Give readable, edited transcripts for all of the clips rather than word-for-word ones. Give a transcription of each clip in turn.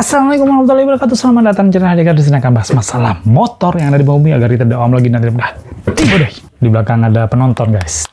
Assalamualaikum warahmatullahi wabarakatuh. Selamat datang di channel Hadika. Di sini akan bahas masalah motor yang ada di bumi agar kita tidak awam lagi nanti mudah. Di belakang ada penonton, guys.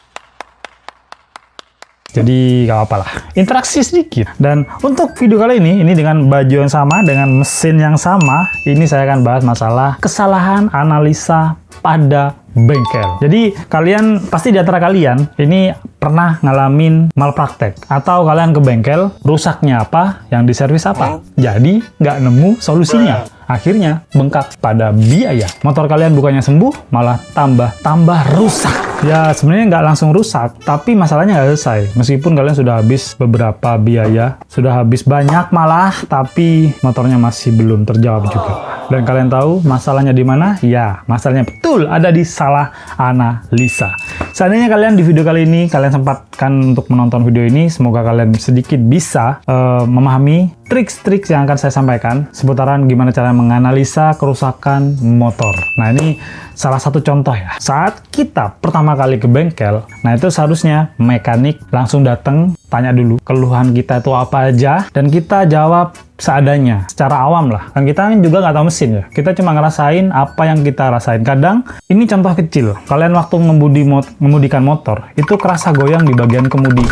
Jadi gak apa-apa lah, interaksi sedikit. Dan untuk video kali ini dengan baju yang sama, dengan mesin yang sama, ini saya akan bahas masalah kesalahan analisa pada bengkel. Jadi kalian pasti di antara kalian ini pernah ngalamin malpraktek, atau kalian ke bengkel, rusaknya apa, yang diservis apa, jadi nggak nemu solusinya. Akhirnya bengkak pada biaya. Motor kalian bukannya sembuh, malah tambah rusak. Ya sebenarnya nggak langsung rusak, tapi masalahnya nggak selesai. Meskipun kalian sudah habis beberapa biaya, sudah habis banyak malah, tapi motornya masih belum terjawab juga. Dan kalian tahu masalahnya di mana? Ya, masalahnya betul ada di salah analisa. Seandainya kalian di video kali ini, kalian sempatkan untuk menonton video ini, semoga kalian sedikit bisa memahami trik-trik yang akan saya sampaikan seputaran gimana cara menganalisa kerusakan motor. Nah, ini salah satu contoh ya. Saat kita pertama kali ke bengkel, nah itu seharusnya mekanik langsung datang, tanya dulu keluhan kita itu apa aja, dan kita jawab seadanya, secara awam lah. Kan kita juga nggak tahu mesin ya, kita cuma ngerasain apa yang kita rasain. Kadang, ini contoh kecil, kalian waktu mengemudikan motor, itu kerasa goyang di bagian kemudi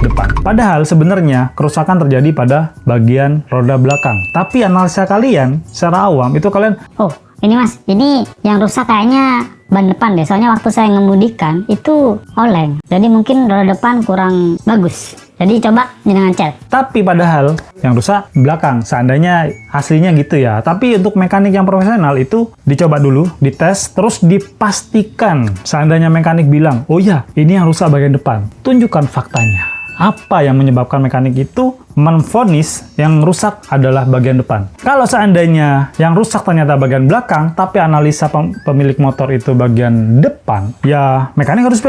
depan. Padahal sebenarnya kerusakan terjadi pada bagian roda belakang. Tapi analisa kalian, secara awam, itu kalian, oh ini mas, ini yang rusak kayaknya ban depan deh, soalnya waktu saya ngemudikan itu oleng, jadi mungkin roda depan kurang bagus, jadi coba jenengan cek. Tapi padahal yang rusak belakang, seandainya aslinya gitu ya. Tapi untuk mekanik yang profesional itu dicoba dulu, dites, terus dipastikan. Seandainya mekanik bilang, oh ya ini yang rusak bagian depan, tunjukkan faktanya. Apa yang menyebabkan mekanik itu menvonis yang rusak adalah bagian depan. Kalau seandainya yang rusak ternyata bagian belakang, tapi analisa pemilik motor itu bagian depan, ya mekanik harus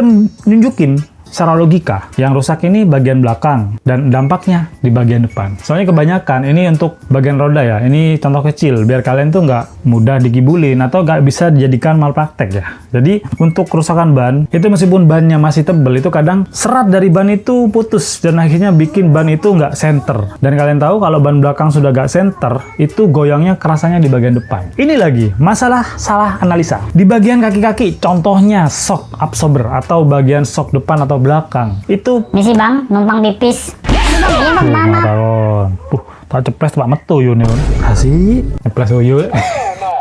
nunjukin secara logika yang rusak ini bagian belakang dan dampaknya di bagian depan. Soalnya kebanyakan ini untuk bagian roda ya, ini contoh kecil biar kalian tuh nggak mudah digibulin atau nggak bisa dijadikan malpraktek ya. Jadi untuk kerusakan ban itu, meskipun bannya masih tebel, itu kadang serat dari ban itu putus dan akhirnya bikin ban itu nggak center. Dan kalian tahu kalau ban belakang sudah nggak center, itu goyangnya kerasanya di bagian depan. Ini lagi masalah salah analisa di bagian kaki-kaki, contohnya shock absorber atau bagian shock depan atau belakang itu. Misi bang, numpang pipis. Iya bang, mama. Tak ceples pak metu yun ya. Kasih ceples yun.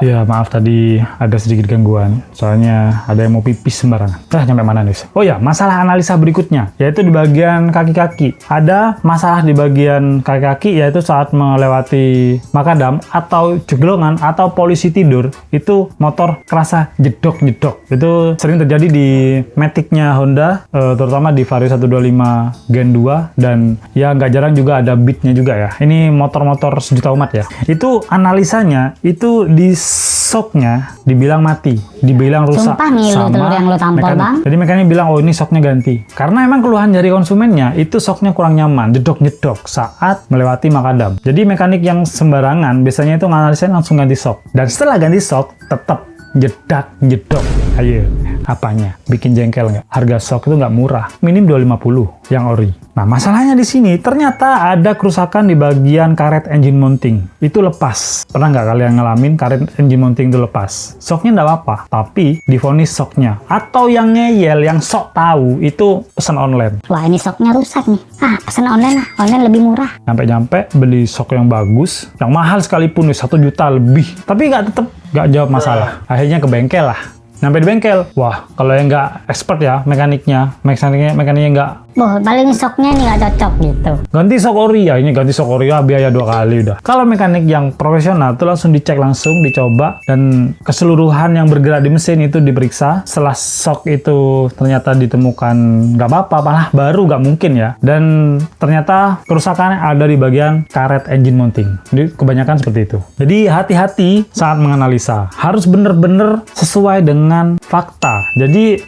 Ya maaf tadi ada sedikit gangguan, soalnya ada yang mau pipis sembarangan. Nyampe mana nih? Oh ya, masalah analisa berikutnya, yaitu di bagian kaki-kaki. Ada masalah di bagian kaki-kaki, yaitu saat melewati makadam atau jeglongan atau polisi tidur, itu motor kerasa jedok-jedok. Itu sering terjadi di Matic-nya Honda, terutama di Vario 125 Gen 2, dan ya nggak jarang juga ada Beat-nya juga ya. Ini motor-motor sejuta umat ya. Itu analisanya, itu di shocknya dibilang mati, dibilang rusak. Sumpah nih sama yang lo tampol mekanik. bang. Jadi mekanik bilang, oh ini shocknya ganti. Karena emang keluhan dari konsumennya itu shocknya kurang nyaman, jedok-jedok saat melewati makadam. Jadi mekanik yang sembarangan biasanya itu nganalisin langsung ganti shock. Dan setelah ganti shock tetap jedak-jedok. Ayo, apanya? Bikin jengkel nggak? Harga shock itu nggak murah, minim 250 yang ori. Nah, masalahnya di sini ternyata ada kerusakan di bagian karet engine mounting. Itu lepas. Pernah nggak kalian ngalamin karet engine mounting itu lepas? Shocknya nggak apa-apa, tapi divonis shocknya. Atau yang ngeyel, yang sok tahu, itu pesan online. Wah ini shocknya rusak nih. Ah pesan online lah, online lebih murah. Nyampe-nyampe beli shock yang bagus, yang mahal sekalipun 1 juta lebih. Tapi tetap nggak jawab masalah. Akhirnya ke bengkel lah. Sampai di bengkel, wah kalau yang nggak expert ya mekaniknya nggak, paling shocknya nih nggak cocok gitu. ganti shock ori ya, ini ganti shock ori ya, biaya 2 kali udah. Kalau mekanik yang profesional tuh langsung dicek, langsung dicoba, dan keseluruhan yang bergerak di mesin itu diperiksa. Setelah shock itu ternyata ditemukan nggak apa-apa, malah baru nggak mungkin ya. Dan ternyata kerusakannya ada di bagian karet engine mounting. Jadi kebanyakan seperti itu. Jadi hati-hati saat menganalisa, harus bener-bener sesuai dengan fakta. Jadi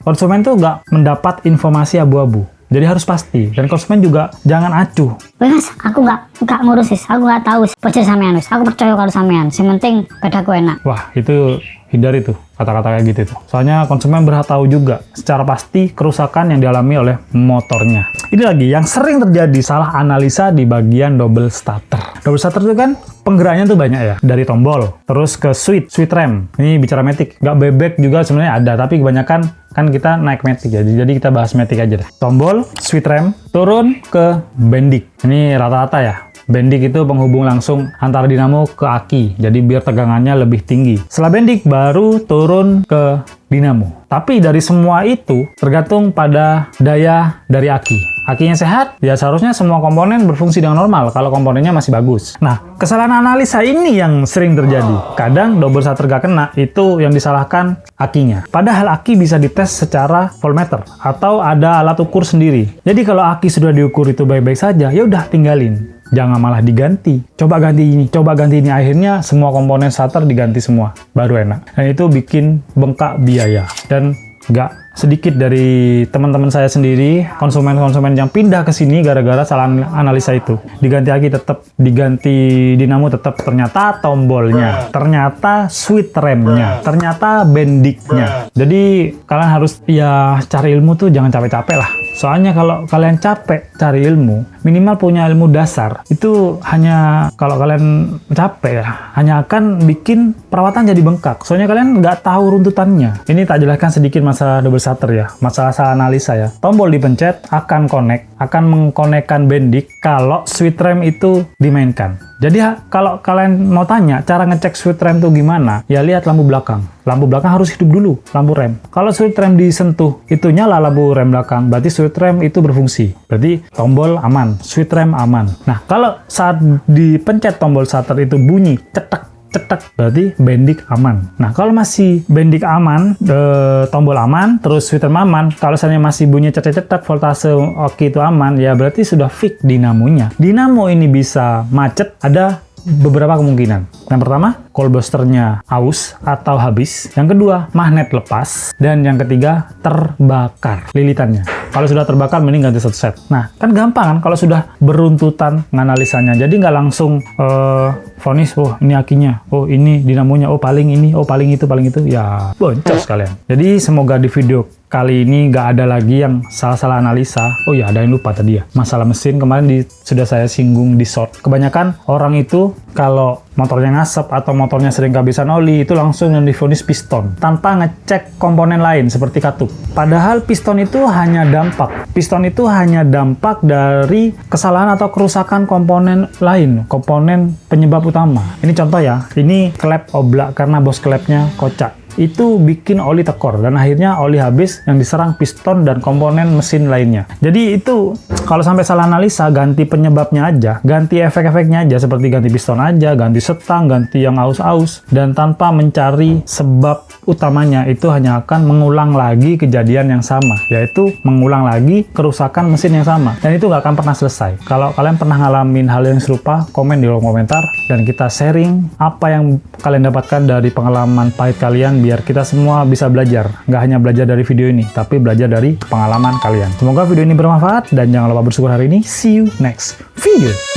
konsumen tuh nggak mendapat informasi abu-abu. Jadi harus pasti, dan konsumen juga jangan acuh. Wih mas, aku nggak ngurus sis, aku nggak tahu percaya sampean wis. Aku percaya kalau sampean, yang penting pedaku enak. Wah itu hindari tuh. kata-kata kayak gitu tuh. Soalnya konsumen berhak tahu juga secara pasti kerusakan yang dialami oleh motornya. Ini lagi yang sering terjadi salah analisa di bagian double starter. Double starter itu kan penggeraknya tuh banyak ya, dari tombol, terus ke switch rem. Ini bicara matic, nggak bebek juga sebenarnya ada, tapi kebanyakan kan kita naik matic ya, jadi kita bahas matic aja deh. Tombol, switch rem, turun ke bendik. Ini rata-rata ya. Bendik itu penghubung langsung antara dinamo ke aki, jadi biar tegangannya lebih tinggi. Setelah bendik baru turun ke dinamo. Tapi dari semua itu tergantung pada daya dari aki. Akinya sehat, ya seharusnya semua komponen berfungsi dengan normal kalau komponennya masih bagus. Nah, kesalahan analisa ini yang sering terjadi. Kadang double starter gak kena, itu yang disalahkan akinya. Padahal aki bisa dites secara voltmeter atau ada alat ukur sendiri. Jadi kalau aki sudah diukur itu baik-baik saja, ya udah tinggalin. Jangan malah diganti. Coba ganti ini, coba ganti ini. Akhirnya semua komponen starter diganti semua. Baru enak. Dan itu bikin bengkak biaya. Dan nggak sedikit dari teman-teman saya sendiri, konsumen-konsumen yang pindah ke sini gara-gara salah analisa itu. Diganti aki tetap, diganti dinamo tetap, ternyata tombolnya, ternyata switch remnya, ternyata bendiknya. Jadi kalian harus ya cari ilmu tuh jangan capek-capek lah. Soalnya kalau kalian capek cari ilmu, minimal punya ilmu dasar, itu hanya kalau kalian capek ya, hanya akan bikin perawatan jadi bengkak. Soalnya kalian nggak tahu runtutannya. Ini tak jelaskan sedikit masalah double starter ya, masalah salah analisa ya. Tombol dipencet akan akan mengkonekkan bendik kalau switch rem itu dimainkan. Jadi kalau kalian mau tanya cara ngecek switch rem itu gimana, ya lihat lampu belakang. Lampu belakang harus hidup dulu, lampu rem. Kalau switch rem disentuh, itu nyala lampu rem belakang, berarti switch rem itu berfungsi. Berarti tombol aman, switch rem aman. Nah, kalau saat dipencet tombol starter itu bunyi cetek, berarti bendik aman. Nah, kalau masih bendik aman, tombol aman, terus switch rem aman, kalau misalnya masih bunyi cetek, voltase oke itu aman, ya berarti sudah fix dinamonya. Dinamo ini bisa macet, ada beberapa kemungkinan. Yang pertama, coilbusternya aus atau habis. Yang kedua, magnet lepas. Dan yang ketiga, terbakar lilitannya. Kalau sudah terbakar, mending ganti satu set. Nah, kan gampang kan kalau sudah beruntutan nganalisanya. Jadi nggak langsung vonis, oh ini akinya, oh ini dinamonya, oh paling ini, oh paling itu, ya boncos kalian. Jadi semoga di video kali ini nggak ada lagi yang salah-salah analisa. Oh ya, ada yang lupa tadi ya. Masalah mesin kemarin sudah saya singgung di short. Kebanyakan orang itu kalau motornya ngasep atau motornya sering kehabisan oli, itu langsung yang divonis piston tanpa ngecek komponen lain seperti katup. Padahal piston itu hanya dampak. Piston itu hanya dampak dari kesalahan atau kerusakan komponen lain, komponen penyebab utama. Ini contoh ya, ini klep oblak karena bos klepnya kocak. Itu bikin oli tekor dan akhirnya oli habis yang diserang piston dan komponen mesin lainnya. Jadi itu kalau sampai salah analisa, ganti penyebabnya aja, ganti efek-efeknya aja, seperti ganti piston aja, ganti setang, ganti yang aus-aus, dan tanpa mencari sebab utamanya, itu hanya akan mengulang lagi kejadian yang sama, yaitu mengulang lagi kerusakan mesin yang sama, dan itu nggak akan pernah selesai. Kalau kalian pernah ngalamin hal yang serupa, komen di kolom komentar dan kita sharing apa yang kalian dapatkan dari pengalaman pahit kalian, biar kita semua bisa belajar. Nggak hanya belajar dari video ini, tapi belajar dari pengalaman kalian. Semoga video ini bermanfaat, dan jangan lupa bersyukur hari ini. See you next video.